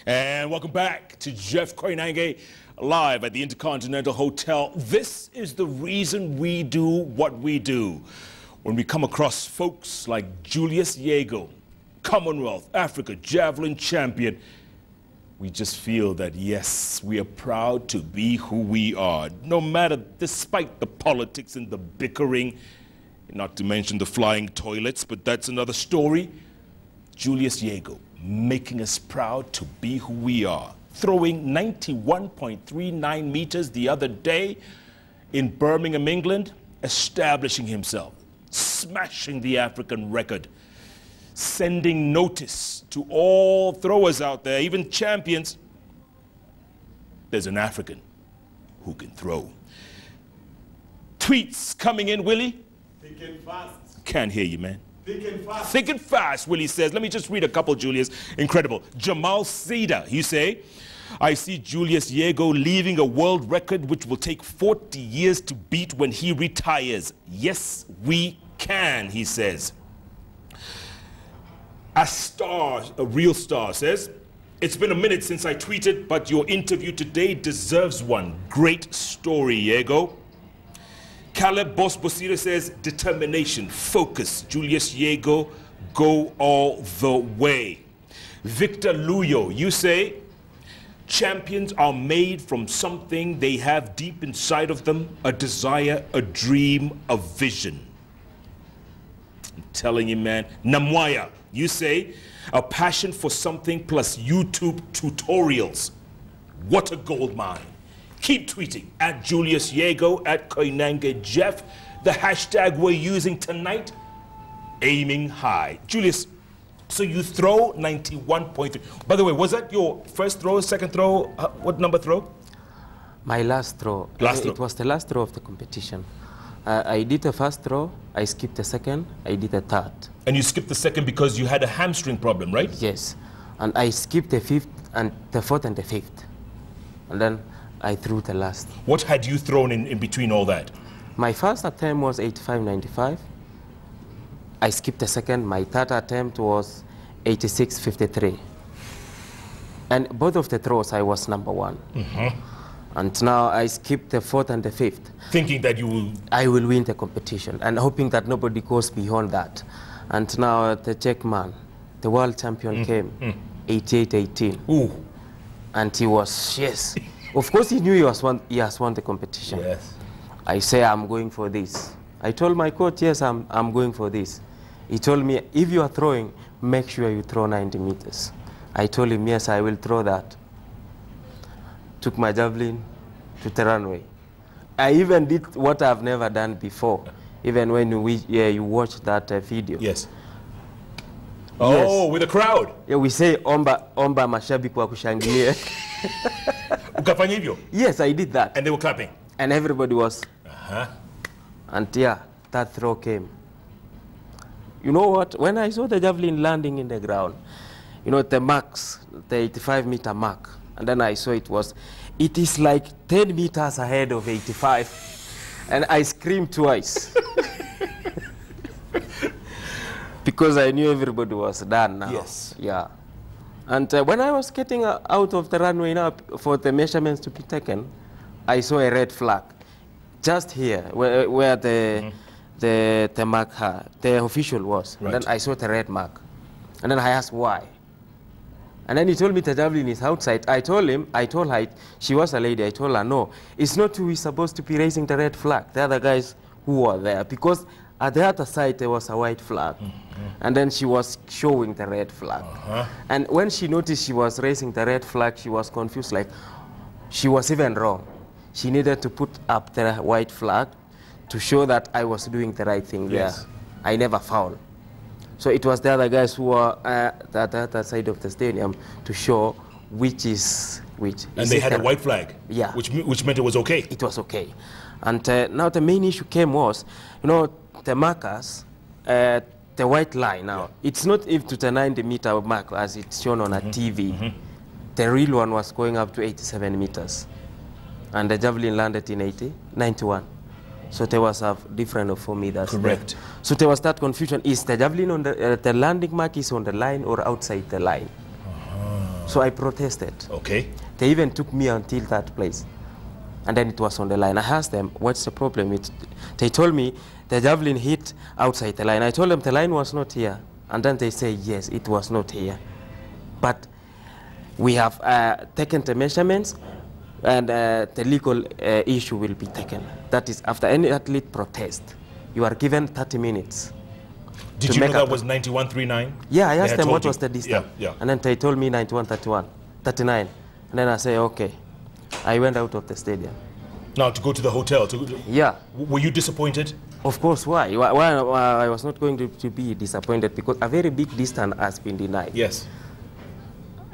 And welcome back to Jeff Koinange live at the Intercontinental Hotel. This is the reason we do what we do. When we come across folks like Julius Yego, Commonwealth, Africa, Javelin champion, we just feel that, yes, we are proud to be who we are, no matter, despite the politics and the bickering, not to mention the flying toilets, but that's another story. Julius Yego, making us proud to be who we are. Throwing 91.39 meters the other day in Birmingham, England, establishing himself, smashing the African record, sending notice to all throwers out there, even champions. There's an African who can throw. Tweets coming in, Willie. Thick and fast. Can't hear you, man. Thick and fast. Thick and fast, Willie says. Let me just read a couple, Julius. Incredible. Jamal Cedar, you say, I see Julius Yego leaving a world record which will take 40 years to beat when he retires. Yes, we can, he says. A star, a real star, says, it's been a minute since I tweeted, but your interview today deserves one. Great story, Yego. Caleb Boss Bosira says, determination, focus, Julius Yego, go all the way. Victor Luyo, you say, champions are made from something they have deep inside of them, a desire, a dream, a vision. I'm telling you, man. Namwaya, you say, a passion for something plus YouTube tutorials. What a gold mine. Keep tweeting at Julius Yego, at Koinange Jeff. The hashtag we're using tonight, aiming high. Julius, so you throw 91.3. By the way, was that your first throw, second throw? What number throw? My last throw. It was the last throw of the competition. I did the first throw, I skipped the second, I did the third. And you skipped the second because you had a hamstring problem, right? Yes. And I skipped the fifth, and the fourth and the fifth. And then I threw the last. What had you thrown in between all that? My first attempt was 85.95. I skipped the second. My third attempt was 86.53. And both of the throws, I was number one. And now I skipped the fourth and the fifth. Thinking that you will... I will win the competition, and hoping that nobody goes beyond that. And now the Czech man, the world champion, came, 88.18. Ooh. And he was, yes. Of course, he knew he has won the competition. Yes. I say, I'm going for this. I told my coach, yes, I'm going for this. He told me, if you are throwing, make sure you throw 90 meters. I told him, yes, I will throw that. Took my javelin to the runway. I even did what I've never done before, even when you watch that video. Yes. Oh, yes. With the crowd. Yeah, we say, omba mashabiki wa kushangilia. Ukafanya hivyo? Yes, I did that. And they were clapping? And everybody was. And yeah, that throw came. You know what? When I saw the javelin landing in the ground, you know, the marks, the 85-meter mark, and then I saw it is like 10 meters ahead of 85. And I screamed twice. Because I knew everybody was done now. Yes. Yeah. And when I was getting out of the runway now for the measurements to be taken, I saw a red flag. Just here, where the mark, the official was. Right. And then I saw the red mark. And then I asked why. And then he told me the javelin is outside. I told her, she was a lady, I told her, no, it's not who is supposed to be raising the red flag. The other guys who were there. Because at the other side, there was a white flag. And then she was showing the red flag. And when she noticed she was raising the red flag, she was confused, like, she was even wrong. She needed to put up the white flag to show that I was doing the right thing there. I never fouled. So it was the other guys who were at the other side of the stadium to show which is which. And they had a white flag? Yeah. Which meant it was okay? It was okay. And now the main issue came was, you know, the markers, the white line now, it's not if to the 90-meter mark as it's shown on a TV. The real one was going up to 87 meters. And the javelin landed in 91. So there was a difference of 4 meters. Correct. There. So there was that confusion. Is the javelin on the landing mark is on the line or outside the line? So I protested. Okay. They even took me until that place. And then it was on the line. I asked them, what's the problem? They told me the javelin hit outside the line. I told them the line was not here. And then they say, yes, it was not here. But we have taken the measurements, and the legal issue will be taken. That is, after any athlete protest, you are given 30 minutes. Did you know that was 91.39? Yeah, I asked them what was the distance. Yeah, yeah. And then they told me 91.39. And then I say, okay. I went out of the stadium. Now to go to the hotel? Yeah. Were you disappointed? Of course, why? Why I was not going to be disappointed, because a very big distance has been denied. Yes.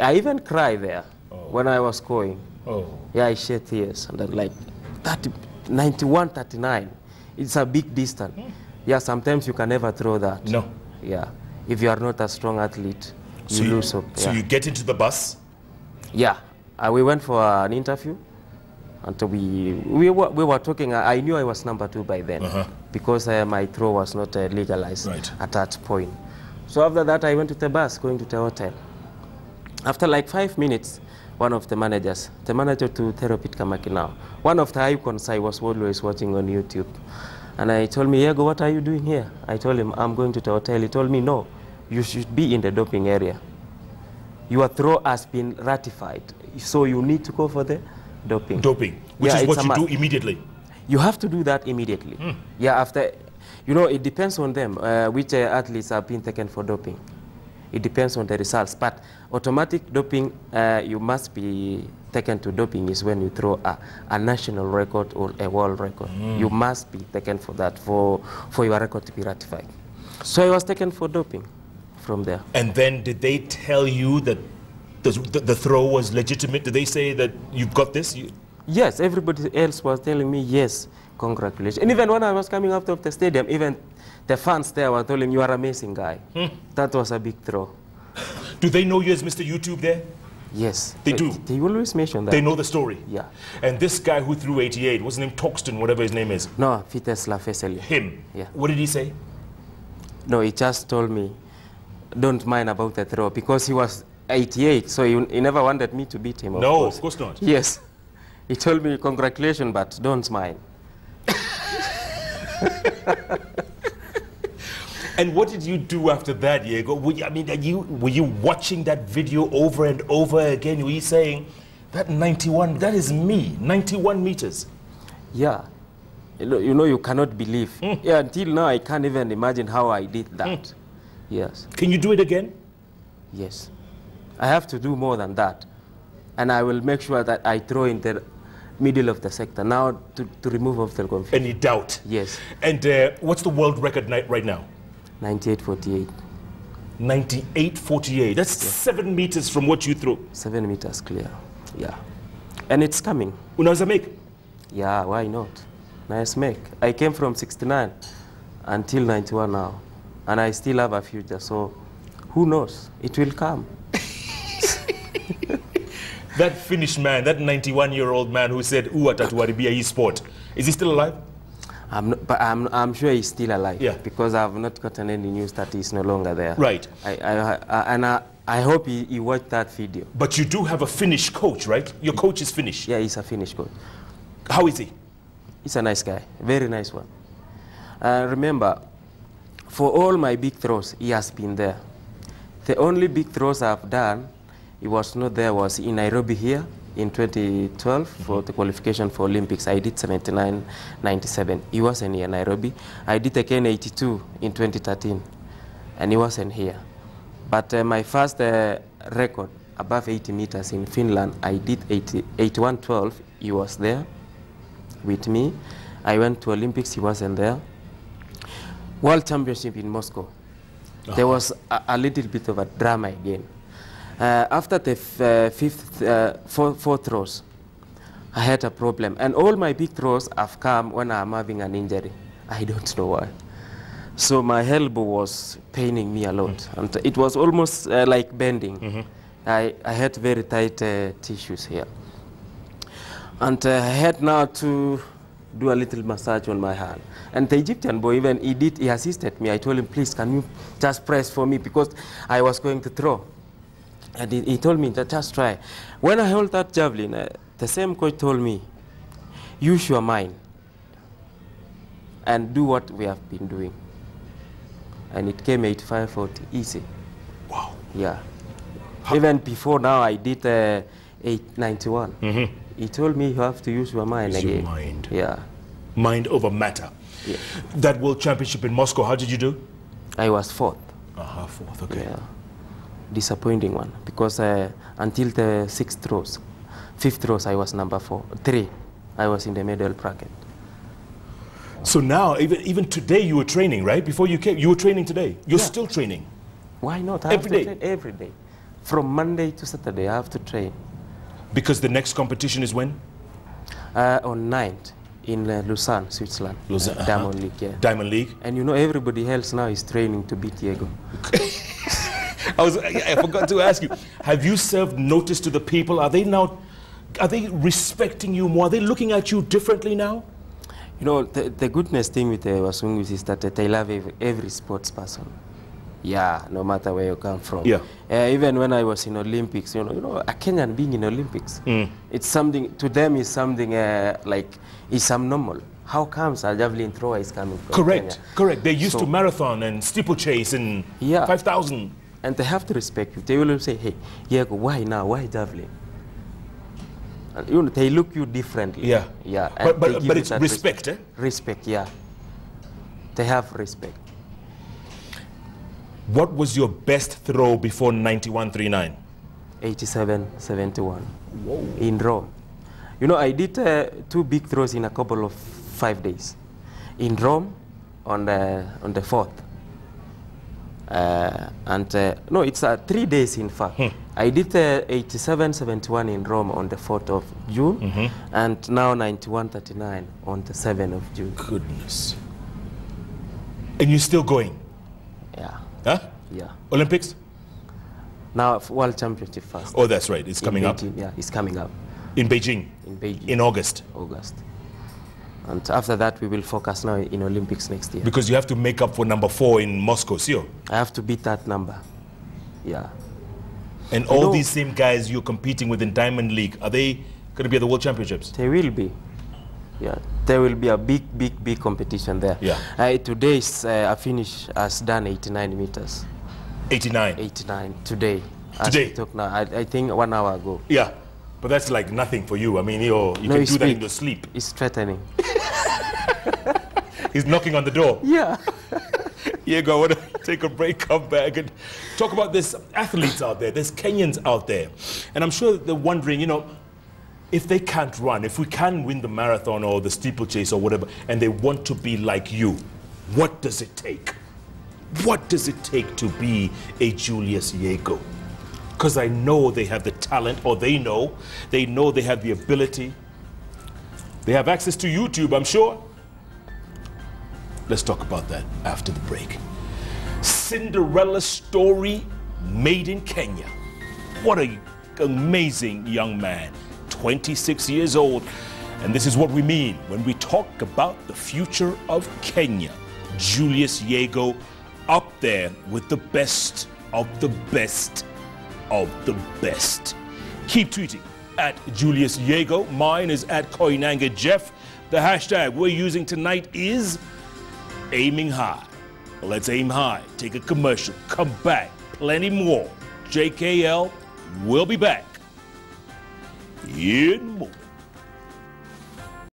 I even cried there when I was going. Oh. Yeah, I shed tears. And then like 91.39, it's a big distance. Yeah, sometimes you can never throw that. No. Yeah. If you are not a strong athlete, you lose hope. So you get into the bus? Yeah. We went for an interview, and we were talking. I knew I was number 2 by then, because my throw was not legalized at that point. So after that, I went to the bus, going to the hotel. After like 5 minutes, one of the managers, the manager to Therapit Kamaki now, one of the icons I was always watching on YouTube, and I told me, Yego, what are you doing here? I told him, I'm going to the hotel. He told me, no, you should be in the doping area. Your throw has been ratified, so you need to go for the doping. Doping, which is what you do immediately. You have to do that immediately. Yeah, after, you know, it depends on them, which athletes are being taken for doping. It depends on the results, but automatic doping, you must be taken to doping is when you throw a national record or a world record. You must be taken for that, for your record to be ratified. So I was taken for doping from there. And then did they tell you that the throw was legitimate? Did they say that you've got this? Yes, everybody else was telling me, yes, congratulations. And even when I was coming out of the stadium, even the fans there were telling me, you are an amazing guy. That was a big throw. Do they know you as Mr. YouTube there? Yes. They do? They always mention that. They know the story? Yeah. And this guy who threw 88, what's his name? Toxton, whatever his name is? No, Fites Lafeseli. Him? Yeah. What did he say? No, he just told me, don't mind about the throw, because he was 88, so he never wanted me to beat him. No, of course not. Yes. He told me, congratulations, but don't mind. And what did you do after that, Yego? Were you watching that video over and over again? Were you saying, that 91, that is me, 91 meters? Yeah. You know, you cannot believe. Yeah, until now, I can't even imagine how I did that. Yes. Can you do it again? Yes. I have to do more than that. And I will make sure that I throw in the middle of the sector now to remove of the confusion. Any doubt? Yes. And what's the world record right now? 98.48. 98.48. That's 7 meters from what you threw. 7 meters clear. Yeah. And it's coming. Unaweza make? Yeah, why not? Nice make. I came from 69 until 91 now. And I still have a future, so who knows? It will come. That Finnish man, that 91-year-old man who said, atatuharibia hii sport, is he still alive? I'm sure he's still alive. Yeah. Because I've not gotten any news that he's no longer there. Right. I hope he watched that video. But you do have a Finnish coach, right? Your coach is Finnish. Yeah, he's a Finnish coach. How is he? He's a nice guy, very nice one. Remember, for all my big throws, he has been there. The only big throws I've done, he was not there, was in Nairobi here in 2012 for the qualification for Olympics. I did 79.97. He wasn't here in Nairobi. I did again 82 in 2013, and he wasn't here. But my first record, above 80 meters in Finland, I did 81.12. He was there with me. I went to Olympics, he wasn't there. World Championship in Moscow. There was a little bit of a drama again. After the four throws, I had a problem. And all my big throws have come when I'm having an injury. I don't know why. So my elbow was paining me a lot. And it was almost like bending. I had very tight tissues here. And I had now to do a little massage on my hand. And the Egyptian boy, even he assisted me. I told him, please, can you just press for me? Because I was going to throw. And he told me that just try. When I held that javelin, the same coach told me, use your mind and do what we have been doing. And it came 85-40, easy. Wow. Yeah. Even before now, I did 891. He told me you have to use your mind Use again. your mind. Yeah. Mind over matter. Yeah. That World Championship in Moscow, how did you do? I was fourth. Fourth, okay. Yeah. Disappointing one, because until the fifth rows, I was number 3. I was in the middle bracket. So now, even today you were training, right? Before you came, you were training today. You're Yeah. still training. Why not? I Every day? have to train every day. From Monday to Saturday, I have to train. Because the next competition is when? On 9th in Lausanne, Switzerland. Lausanne, Diamond League, yeah. Diamond League. And you know, everybody else now is training to beat Yego. I forgot to ask you, have you served notice to the people? Are they respecting you more? Are they looking at you differently now? You know, the goodness thing with the Wasungus is that they love every sports person. Yeah, no matter where you come from. Yeah. Even when I was in Olympics, you know, a Kenyan being in Olympics, it's something, to them is something like, it's abnormal. How comes a javelin thrower is coming from Correct, Kenya? correct. They're used to marathon and steeplechase and 5,000. And they have to respect you. They will say, hey, Yego, why now? Why javelin? And, you know, they look you differently. Yeah. Yeah. But it's respect, eh? Respect, yeah. They have respect. What was your best throw before 91.39? 87.71. In Rome. You know, I did 2 big throws in a couple of 5 days. In Rome, on the 4th. No, it's 3 days in fact. I did 87.71 in Rome on the 4th of June, and now 91.39 on the 7th of June. Goodness. And you're still going? Yeah. Huh? Yeah. Olympics? Now World Championship first. Oh, that's right. It's coming up. Yeah, it's coming up. In Beijing? In Beijing. In August? August. And after that, we will focus now in Olympics next year. Because you have to make up for number 4 in Moscow, Sio? I have to beat that number. Yeah. And all these same guys you're competing with in Diamond League, are they going to be at the World Championships? They will be. Yeah. There will be a big competition there. Yeah. Today, I finished as done 89 meters. 89? 89 today. Today? As we talk now. I think 1 hour ago. Yeah. But that's like nothing for you. I mean, you can do that in your sleep. It's threatening. He's knocking on the door. Yeah. Yego, I want to take a break, come back and talk about this athletes out there. There's Kenyans out there. And I'm sure they're wondering, you know, if they can't run, if we can win the marathon or the steeplechase or whatever, and they want to be like you, what does it take? What does it take to be a Julius Yego? Because I know they have the talent, or they know they have the ability. They have access to YouTube, I'm sure. Let's talk about that after the break. Cinderella story made in Kenya. What an amazing young man, 26 years old. And this is what we mean when we talk about the future of Kenya. Julius Yego up there with the best of the best of the best. Keep tweeting at Julius Yego. Mine is at Koinange Jeff. The hashtag we're using tonight is aiming high. Let's aim high. Take a commercial. Come back. Plenty more. JKL will be back in more.